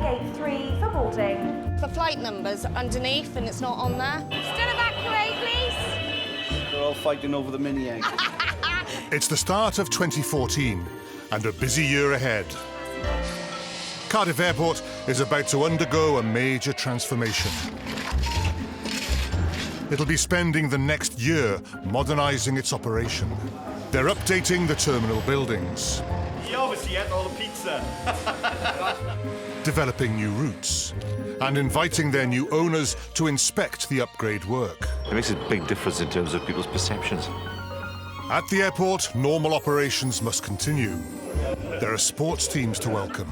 gate 3 for boarding. The flight number's underneath and it's not on there. Still evacuate, please. They're all fighting over the mini egg. It's the start of 2014 and a busy year ahead. Cardiff Airport is about to undergo a major transformation. It'll be spending the next year modernising its operation. They're updating the terminal buildings. You obviously ate all the pizza. Developing new routes and inviting their new owners to inspect the upgrade work. It makes a big difference in terms of people's perceptions. At the airport, normal operations must continue. There are sports teams to welcome,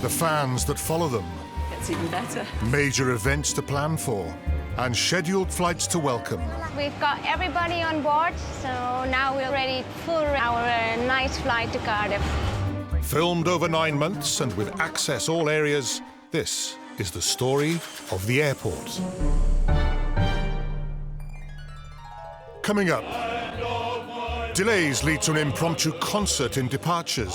the fans that follow them, It's even better. major events to plan for, and scheduled flights to welcome. We've got everybody on board, so now we're ready for our night flight to Cardiff. Filmed over 9 months and with access all areas, this is the story of the airport. Coming up, delays lead to an impromptu concert in departures.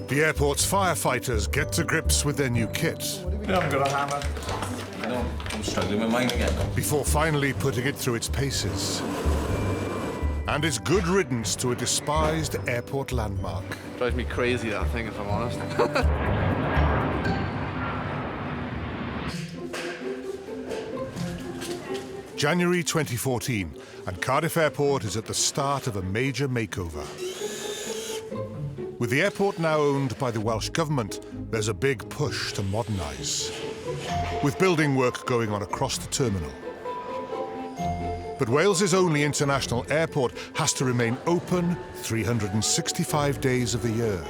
The airport's firefighters get to grips with their new kit. You haven't got a hammer. I know, I'm struggling with mine again. Before finally putting it through its paces. And it's good riddance to a despised airport landmark. Drives me crazy, that thing, if I'm honest. January 2014, and Cardiff Airport is at the start of a major makeover. With the airport now owned by the Welsh Government, there's a big push to modernise, with building work going on across the terminal. But Wales's only international airport has to remain open 365 days of the year.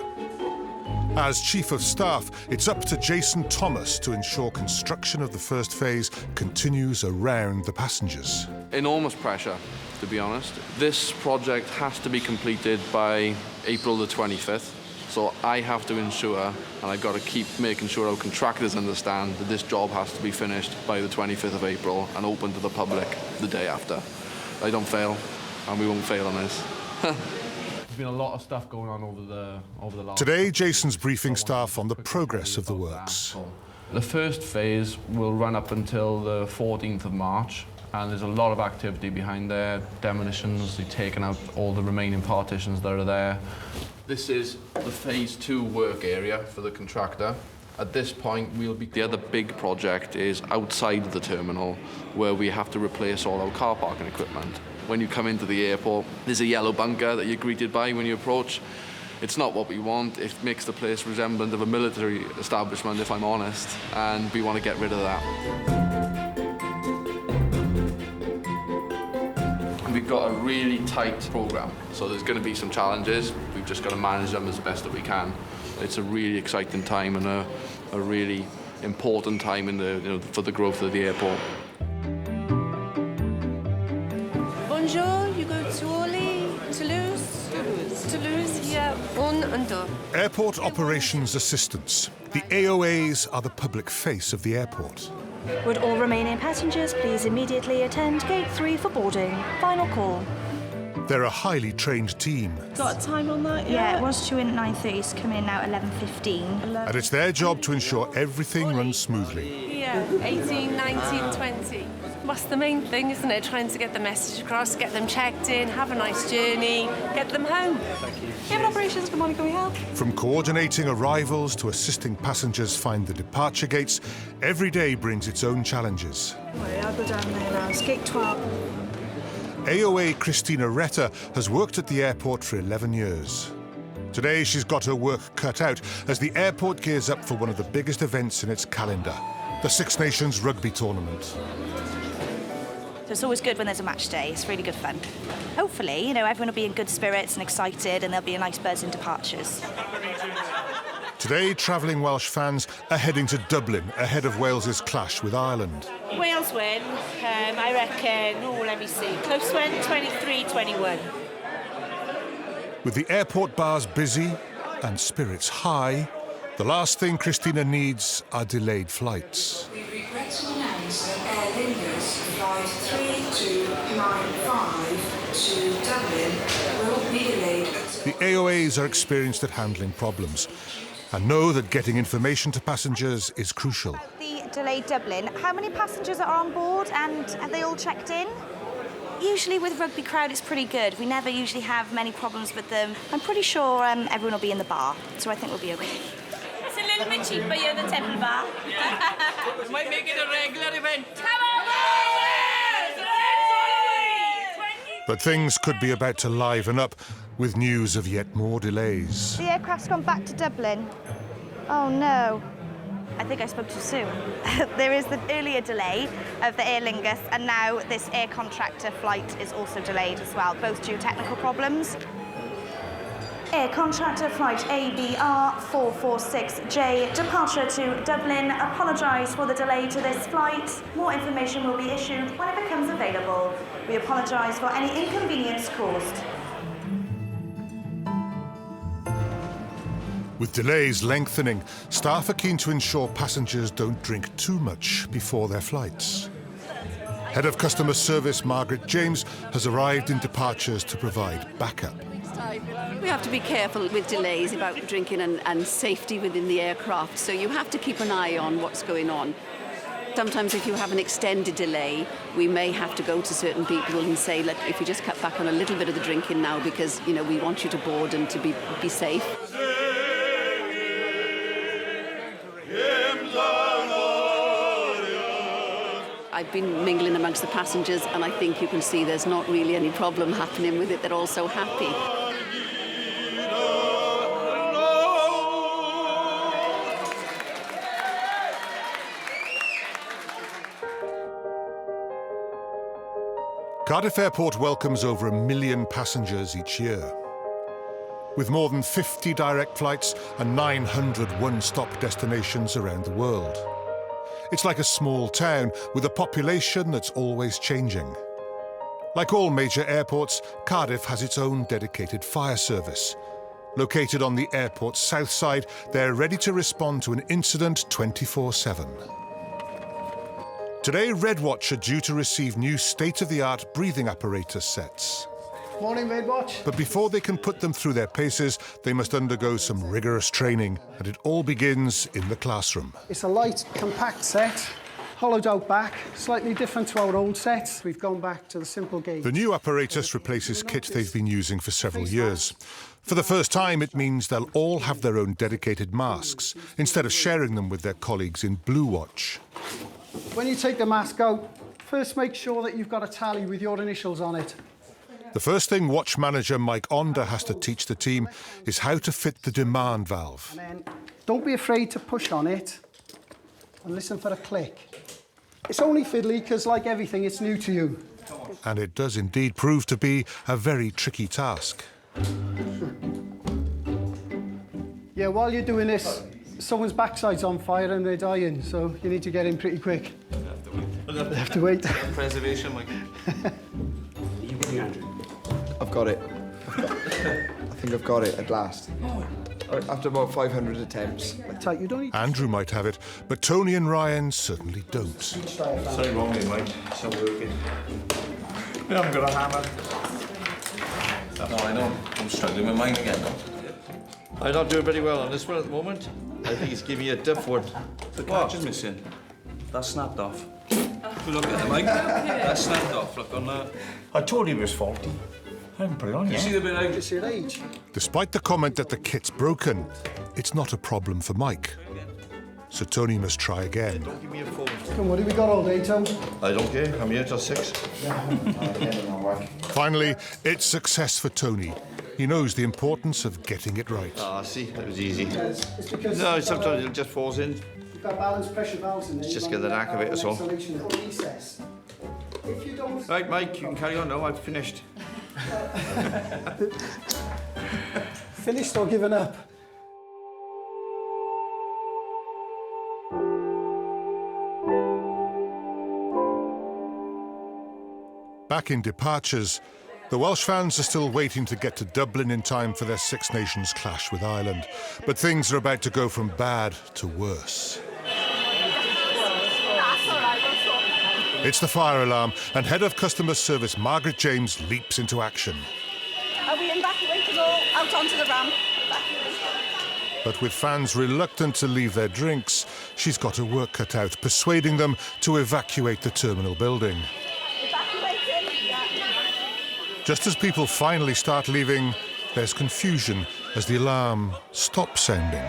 As Chief of Staff, it's up to Jason Thomas to ensure construction of the first phase continues around the passengers. Enormous pressure, to be honest. This project has to be completed by April the 25th. So I have to ensure, and I've got to keep making sure our contractors understand that this job has to be finished by the 25th of April and open to the public the day after. I don't fail, and we won't fail on this. There's been a lot of stuff going on over the last... Today, Jason's briefing staff on the progress of the works. The first phase will run up until the 14th of March, and there's a lot of activity behind there. Demolitions, they've taken out all the remaining partitions that are there. This is the phase 2 work area for the contractor. At this point, the other big project is outside of the terminal, where we have to replace all our car parking equipment. When you come into the airport, there's a yellow bunker that you're greeted by when you approach. It's not what we want. It makes the place resemblant of a military establishment, if I'm honest, and we want to get rid of that. We've got a really tight program, so there's going to be some challenges. We've just got to manage them as best that we can. It's a really exciting time and a really important time in for the growth of the airport. Bonjour, you go to Orly, Toulouse? Toulouse, yeah, on and deux. Airport Operations Assistants. The AOAs are the public face of the airport. Would all remaining passengers please immediately attend gate 3 for boarding? Final call. They're a highly trained team. Got a time on that? Yeah, it was due in at 9:30, it's come in now at 11:15. And it's their job to ensure everything runs smoothly. Yeah, 18, 19, 20. That's the main thing, isn't it? Trying to get the message across, get them checked in, have a nice journey, get them home. Airport operations, good morning, can we help? From coordinating arrivals to assisting passengers find the departure gates, every day brings its own challenges. I'll go down there now. It's gate 12. AOA Christina Retta has worked at the airport for 11 years. Today she's got her work cut out as the airport gears up for one of the biggest events in its calendar, the Six Nations Rugby tournament. So it's always good when there's a match day, it's really good fun. Hopefully, everyone will be in good spirits and excited and there'll be a nice buzz in departures. Today, travelling Welsh fans are heading to Dublin ahead of Wales's clash with Ireland. Wales win, I reckon, let me see, close win, 23-21. With the airport bars busy and spirits high, the last thing Christina needs are delayed flights. We regret to announce Aer Lingus flight 3295 to Dublin will be delayed. The AOAs are experienced at handling problems and know that getting information to passengers is crucial. The delayed Dublin, how many passengers are on board and have they all checked in? Usually with Rugby crowd it's pretty good. We never usually have many problems with them. I'm pretty sure everyone will be in the bar, so I think we'll be okay. It's a little bit cheaper here than the Temple Bar. We might make it a regular event. Come on, But things could be about to liven up with news of yet more delays. The aircraft's gone back to Dublin. Oh no. I think I spoke too soon. There is the earlier delay of the Aer Lingus, and now this air contractor flight is also delayed as well, both due to technical problems. Air contractor flight ABR 446J, departure to Dublin. Apologise for the delay to this flight. More information will be issued when it becomes available. We apologise for any inconvenience caused. With delays lengthening, staff are keen to ensure passengers don't drink too much before their flights. Head of Customer Service Margaret James has arrived in departures to provide backup. We have to be careful with delays about drinking and safety within the aircraft, so you have to keep an eye on what's going on. Sometimes if you have an extended delay, we may have to go to certain people and say, look, if you just cut back on a little bit of the drinking now because, you know, we want you to board and to be safe. I've been mingling amongst the passengers and I think you can see there's not really any problem happening with it. They're all so happy. Cardiff Airport welcomes over 1 million passengers each year. With more than 50 direct flights and 900 one-stop destinations around the world. It's like a small town with a population that's always changing. Like all major airports, Cardiff has its own dedicated fire service. Located on the airport's south side, they're ready to respond to an incident 24/7. Today, Red Watch are due to receive new state-of-the-art breathing apparatus sets. Morning, Red Watch. But before they can put them through their paces, they must undergo some rigorous training, and it all begins in the classroom. It's a light, compact set, hollowed out back, slightly different to our old sets. We've gone back to the simple gauge. The new apparatus replaces kit they've been using for several years. For the first time, it means they'll all have their own dedicated masks, instead of sharing them with their colleagues in Blue Watch. When you take the mask out, first make sure that you've got a tally with your initials on it. The first thing Watch Manager Mike Onder has to teach the team is how to fit the demand valve. And then don't be afraid to push on it and listen for a click. It's only fiddly because, like everything, it's new to you. And it does indeed prove to be a very tricky task. Yeah, while you're doing this, someone's backside's on fire and they're dying, so you need to get in pretty quick. They have to wait. Preservation, Mike. I've got it. I think I've got it at last. After about 500 attempts. You don't need... Andrew might have it, but Tony and Ryan certainly don't. Something wrong with it, Mike. It's not working. We haven't got a hammer. No, I know. I'm struggling with mine again. I'm not doing very well on this one at the moment. I think it's giving me a diff one. The catch is missing. That snapped off. Look at it, Mike. That snapped off. Look on that. I told you it was faulty. I haven't put it on yet. You see the bit out? It's your age. Despite the comment that the kit's broken, it's not a problem for Mike. So Tony must try again. Don't give me a phone. Come on, what have we got all day, Tom? I don't care. I'm here till 6. Finally, it's success for Tony. He knows the importance of getting it right. Ah, see, that was easy. It's because No, sometimes it just falls in. you've got balanced pressure valves in there. Just get the knack of it, that's all. If you don't... Right, Mike, you can carry on now. I've finished. Finished or given up? Back in departures, the Welsh fans are still waiting to get to Dublin in time for their Six Nations clash with Ireland. But things are about to go from bad to worse. That's all right, It's the fire alarm, and Head of Customer Service Margaret James leaps into action. Are we evacuating all out onto the ramp? But with fans reluctant to leave their drinks, she's got her work cut out, persuading them to evacuate the terminal building. Just as people finally start leaving, there's confusion as the alarm stops sounding.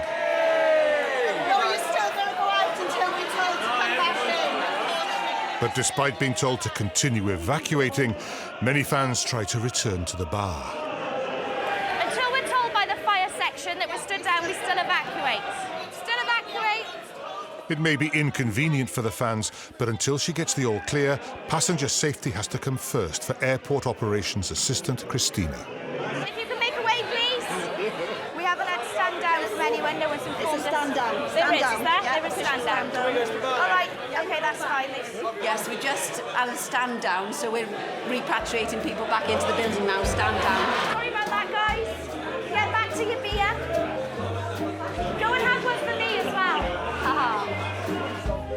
No, you're still going to go out until we're told to come back in. But despite being told to continue evacuating, many fans try to return to the bar. Until we're told by the fire section that we're stood down, we still evacuate. Still evacuate. It may be inconvenient for the fans, but until she gets the all clear, passenger safety has to come first for Airport Operations Assistant Christina. If you can make a way, please. We haven't had stand down from anyone. No one's informed us. It's a stand down. There is, Stand is down. there? Yeah, There is it's a stand down. stand down. All right, okay, that's fine. Yes, we're just at a stand down, so we're repatriating people back into the building now. Stand down. Sorry about that, guys. Get back to your beer. Go and have one for me as well.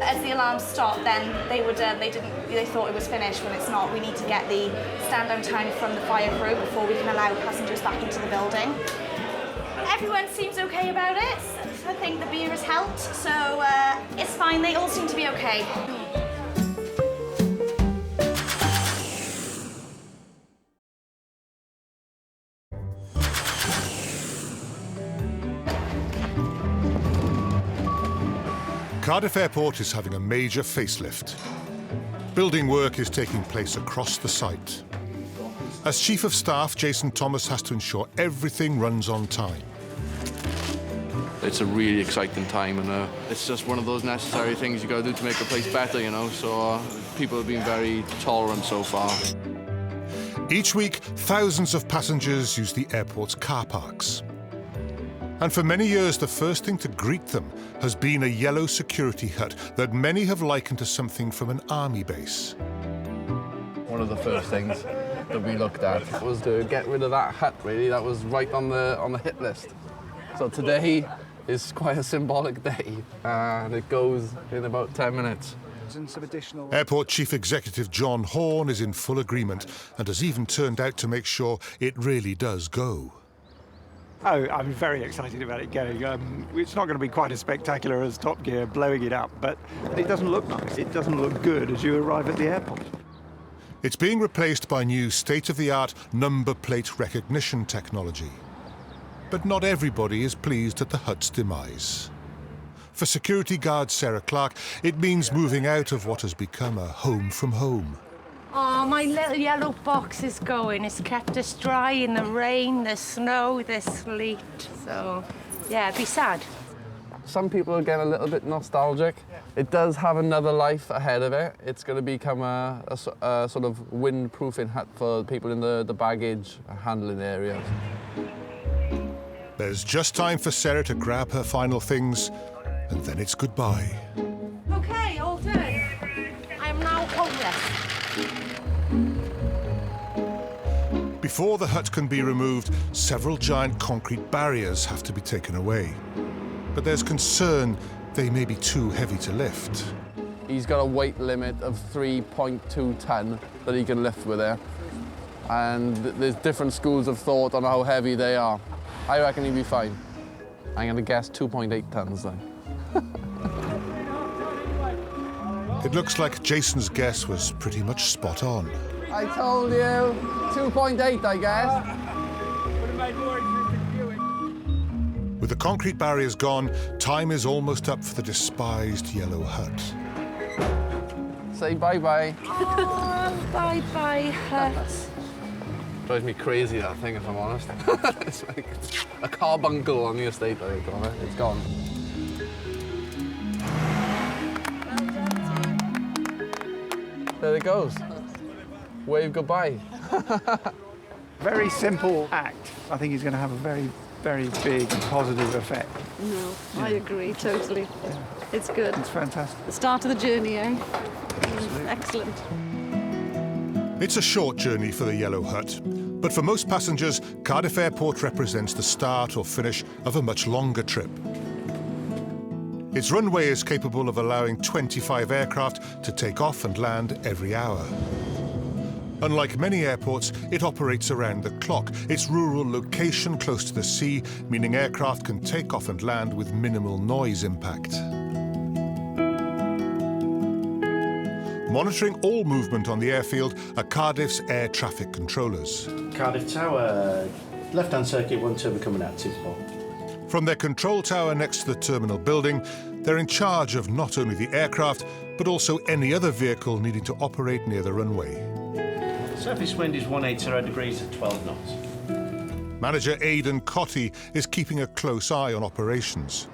As the alarm stopped, then they thought it was finished when it's not. We need to get the stand down time from the fire crew before we can allow passengers back into the building. Everyone seems okay about it. I think the beer has helped, so it's fine. They all seem to be okay. Cardiff Airport is having a major facelift. Building work is taking place across the site. As Chief of Staff, Jason Thomas has to ensure everything runs on time. It's a really exciting time, and it's just one of those necessary things you got to do to make the place better, you know. So people have been very tolerant so far. Each week, thousands of passengers use the airport's car parks. And for many years, the first thing to greet them has been a yellow security hut that many have likened to something from an army base. One of the first things that we looked at was to get rid of that hut, really. That was right on the hit list. So today is quite a symbolic day, and it goes in about 10 minutes. Airport Chief Executive John Horn is in full agreement and has even turned out to make sure it really does go. Oh, I'm very excited about it going. It's not going to be quite as spectacular as Top Gear blowing it up, but it doesn't look nice. It doesn't look good as you arrive at the airport. It's being replaced by new state-of-the-art number plate recognition technology. But not everybody is pleased at the hut's demise. For security guard Sarah Clark, it means moving out of what has become a home from home. Oh, my little yellow box is going. It's kept us dry in the rain, the snow, the sleet. So, yeah, it'd be sad. Some people are getting a little bit nostalgic. It does have another life ahead of it. It's going to become a sort of windproofing hut for people in the baggage handling areas. There's just time for Sarah to grab her final things, and then it's goodbye. Okay, all done. I am now homeless. Before the hut can be removed, several giant concrete barriers have to be taken away. But there's concern they may be too heavy to lift. He's got a weight limit of 3.2 ton that he can lift with it. And there's different schools of thought on how heavy they are. I reckon he'd be fine. I'm going to guess 2.8 tons then. It looks like Jason's guess was pretty much spot on. I told you, 2.8, I guess. With the concrete barriers gone, time is almost up for the despised yellow hut. Say bye-bye. Oh, bye-bye, hut. Drives me crazy, that thing, if I'm honest. It's like a carbuncle on the estate, I call it. It's gone. There it goes. Wave goodbye. Very simple act. I think he's going to have a very, very big and positive effect. No, I agree, totally. Yeah. It's good. It's fantastic. The start of the journey, eh? Excellent. It's a short journey for the yellow hut, but for most passengers, Cardiff Airport represents the start or finish of a much longer trip. Its runway is capable of allowing 25 aircraft to take off and land every hour. Unlike many airports, it operates around the clock. Its rural location close to the sea, meaning aircraft can take off and land with minimal noise impact. Monitoring all movement on the airfield are Cardiff's air traffic controllers. Cardiff Tower, left-hand circuit, one turbo coming out, 2 spot. From their control tower next to the terminal building, they're in charge of not only the aircraft, but also any other vehicle needing to operate near the runway. Surface wind is 180 degrees at 12 knots. Manager Aidan Cotty is keeping a close eye on operations.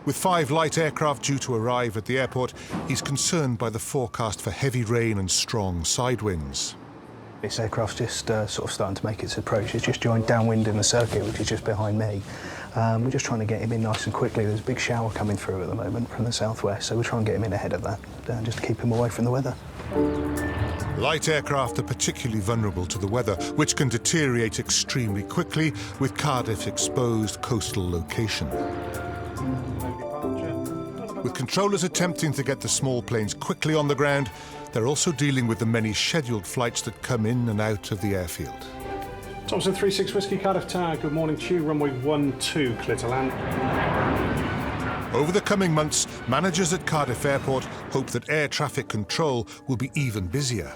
With 5 light aircraft due to arrive at the airport, he's concerned by the forecast for heavy rain and strong side winds. This aircraft's just sort of starting to make its approach. It's just joined downwind in the circuit, which is just behind me. We're just trying to get him in nice and quickly. There's a big shower coming through at the moment from the southwest, so we're trying to get him in ahead of that, just to keep him away from the weather. Light aircraft are particularly vulnerable to the weather, which can deteriorate extremely quickly with Cardiff's exposed coastal location. With controllers attempting to get the small planes quickly on the ground, they're also dealing with the many scheduled flights that come in and out of the airfield. Thompson 36 Whiskey Cardiff Tower, good morning to you, runway 12, clear to land. Over the coming months, managers at Cardiff Airport hope that air traffic control will be even busier.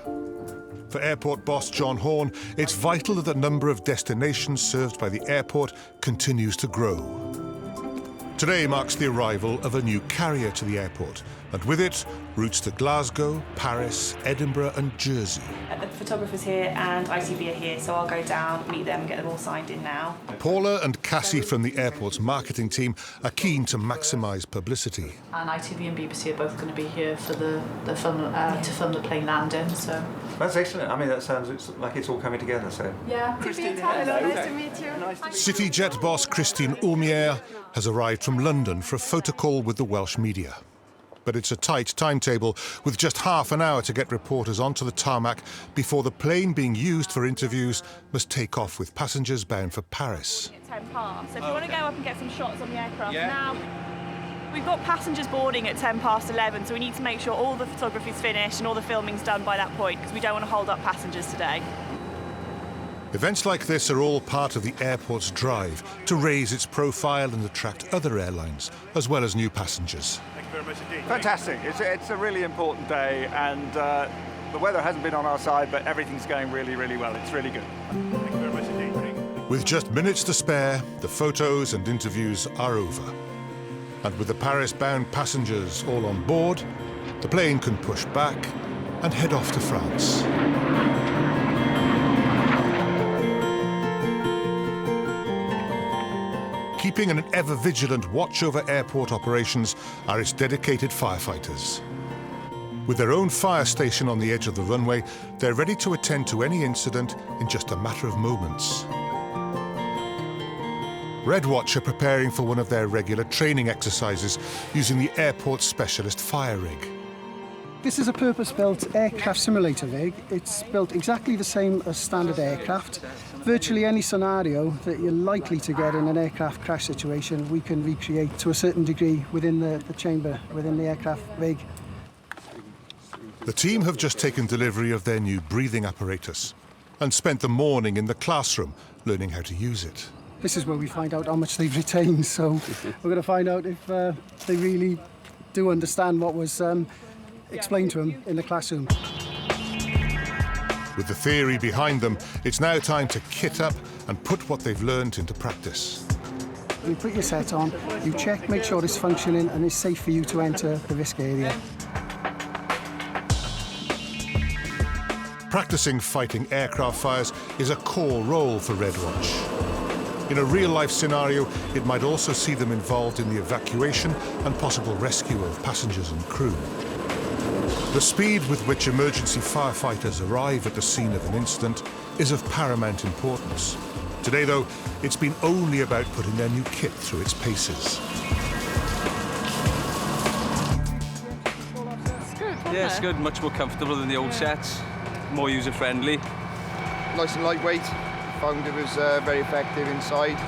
For airport boss John Horn, it's vital that the number of destinations served by the airport continues to grow. Today marks the arrival of a new carrier to the airport, and with it, routes to Glasgow, Paris, Edinburgh and Jersey. The photographer's here and ITV are here, so I'll go down, meet them, get them all signed in now. Paula and Cassie from the airport's marketing team are keen to maximise publicity. And ITV and BBC are both going to be here for the film, to film the plane landing, so... That's excellent. I mean, that sounds like it's all coming together, so... Yeah. Christine, hello, nice to meet you. CityJet boss Christine Ulmier has arrived from London for a photo call with the Welsh media. But it's a tight timetable, with just half an hour to get reporters onto the tarmac before the plane being used for interviews must take off with passengers bound for Paris. At 10 past, so if you want to go up and get some shots on the aircraft now. We've got passengers boarding at 10 past 11, so we need to make sure all the photography's finished and all the filming's done by that point, because we don't want to hold up passengers today. Events like this are all part of the airport's drive to raise its profile and attract other airlines, as well as new passengers. Fantastic. It's a really important day, and the weather hasn't been on our side, but everything's going really, really well. It's really good. Thank you very much indeed. With just minutes to spare, the photos and interviews are over. And with the Paris-bound passengers all on board, the plane can push back and head off to France. Keeping an ever-vigilant watch over airport operations are its dedicated firefighters. With their own fire station on the edge of the runway, they're ready to attend to any incident in just a matter of moments. Red Watch are preparing for one of their regular training exercises using the airport's specialist fire rig. This is a purpose-built aircraft simulator rig. It's built exactly the same as standard aircraft. Virtually any scenario that you're likely to get in an aircraft crash situation, we can recreate to a certain degree within the chamber, within the aircraft rig. The team have just taken delivery of their new breathing apparatus and spent the morning in the classroom learning how to use it. This is where we find out how much they've retained, so we're going to find out if they really do understand what was explained to them in the classroom. With the theory behind them, it's now time to kit up and put what they've learned into practice. You put your set on, you check, make sure it's functioning and it's safe for you to enter the risk area. Practicing fighting aircraft fires is a core role for Red Watch. In a real-life scenario, it might also see them involved in the evacuation and possible rescue of passengers and crew. The speed with which emergency firefighters arrive at the scene of an incident is of paramount importance. Today, though, it's been only about putting their new kit through its paces. Yeah, it's good, much more comfortable than the old sets, more user-friendly. Nice and lightweight. Found it was very effective inside.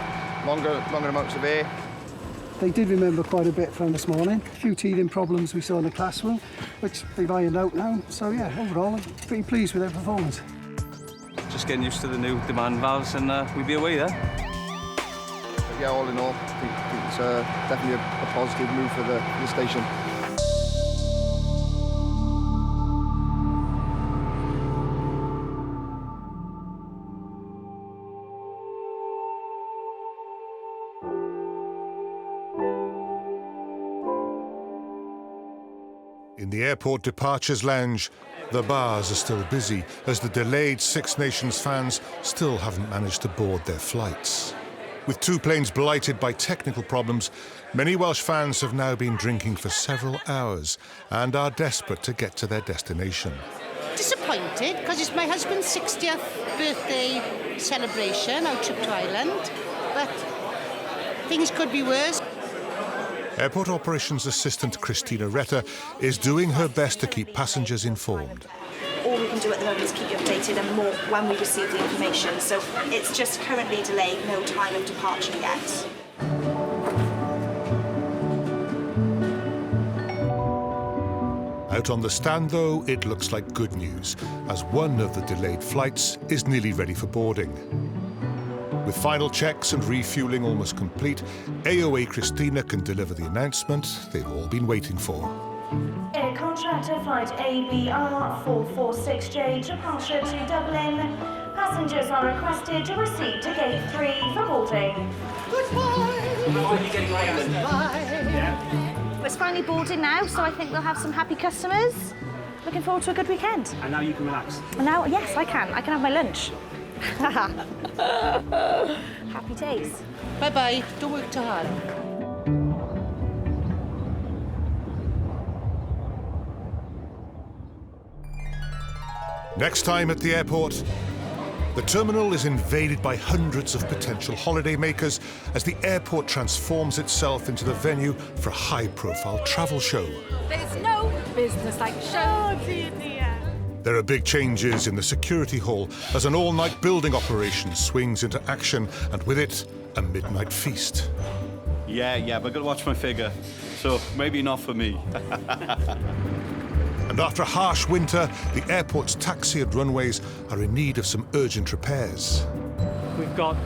Longer amounts of air. They did remember quite a bit from this morning. A few teething problems we saw in the classroom, which they've ironed out now. So yeah, overall, I'm pretty pleased with their performance. Just getting used to the new demand valves and we'll be away there. Yeah, all in all, I think it's definitely a positive move for the station. In the airport departures lounge, the bars are still busy as the delayed Six Nations fans still haven't managed to board their flights. With 2 planes blighted by technical problems, many Welsh fans have now been drinking for several hours and are desperate to get to their destination. Disappointed because it's my husband's 60th birthday celebration, our trip to Ireland, but things could be worse. Airport Operations Assistant Christina Retter is doing her best to keep passengers informed. All we can do at the moment is keep you updated and more when we receive the information. So it's just currently delayed, no time of departure yet. Out on the stand, though, it looks like good news, as one of the delayed flights is nearly ready for boarding. With final checks and refuelling almost complete, AOA Christina can deliver the announcement they've all been waiting for. Air contractor flight ABR 446J departure to Dublin. Passengers are requested to proceed to gate 3 for boarding. It's finally boarded now, so I think we'll have some happy customers. Looking forward to a good weekend. And now you can relax. And now, yes, I can have my lunch. Happy days. Bye-bye, don't work too hard. Next time at the airport, the terminal is invaded by hundreds of potential holidaymakers as the airport transforms itself into the venue for a high-profile travel show. There's no business like show. Oh, dear. There are big changes in the security hall as an all-night building operation swings into action, and with it, a midnight feast. Yeah, but I've got to watch my figure, so maybe not for me. And after a harsh winter, the airport's taxi and runways are in need of some urgent repairs. We've got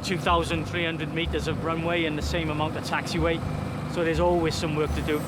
2,300 metres of runway and the same amount of taxiway, so there's always some work to do.